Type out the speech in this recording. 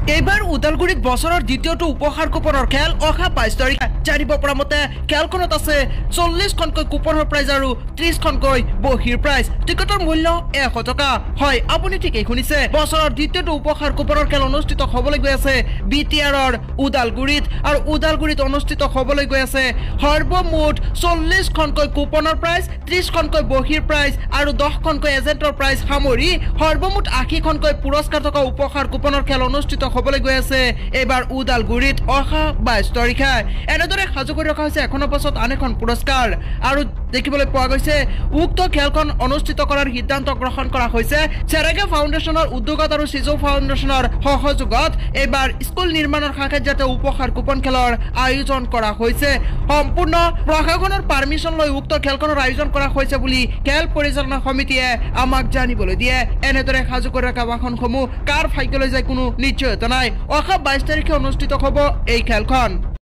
এইবাৰ উদালগুৰিত বছৰৰ দ্বিতীয়টো উপহাৰ কুপনৰ খেল অহা 22 তাৰিখে জানিব পৰা মতে খেলখনত আছে 40খনকৈ কুপনৰ প্ৰাইজ আৰু 30খনকৈ বহিৰ প্ৰাইজ। টিকটৰ মূল্য 100 টকা। হয়, আপুনি ঠিকেই শুনিছে, বছৰৰ দ্বিতীয়টো উপহাৰ কুপনৰ খেল অনুষ্ঠিত হ'বলৈ গৈ আছে বিটিআৰৰ উদালগুৰিত, আৰু উদালগুৰিত অনুষ্ঠিত হ'বলৈ গৈ আছে সৰ্বমুঠ 40খনকৈ কুপনৰ প্ৰাইজ, 30খনকৈ বহিৰ প্ৰাইজ আৰু 10খনকৈ এজেণ্টৰ প্ৰাইজ সামৰি সৰ্বমুঠ 80খনকৈ পুৰস্কাৰ থকা উপহাৰ কুপনৰ খেল অনুষ্ঠিত হ'বলৈ গৈ আছে এইবাৰ উদালগুৰিত অহা 22 তাৰিখে। এনেদৰে সাজু কৰি ৰখা হৈছে এখনৰ পাছত আন এখন পুৰস্কাৰ, আৰু দেখিবলৈ পোৱা গৈছে উক্ত খেলখন অনুষ্ঠিত কৰাৰ সিদ্ধান্ত গ্ৰহণ কৰা হৈছে চেৰেগে ফাউণ্ডেশ্যনৰ উদ্যোগত আৰু চিজো ফাউণ্ডেশ্যনৰ সহযোগত। এইবাৰ স্কুল নিৰ্মাণৰ শাখাত যাতে উপহাৰ কুপন খেলৰ আয়োজন কৰা হৈছে, সম্পূৰ্ণ প্ৰশাসনৰ পাৰ্মিশ্যন লৈ উক্ত খেলখনৰ আয়োজন কৰা হৈছে বুলি খেল পৰিচালনা সমিতিয়ে আমাক জানিবলৈ দিয়ে। এনেদৰে সাজু কৰি ৰখা বাহনসমূহ কাৰ ভাগ্যলৈ যায় কোনো নিশ্চয়তা নাই। অহা 22 তাৰিখে অনুষ্ঠিত হ'ব এই খেলখন।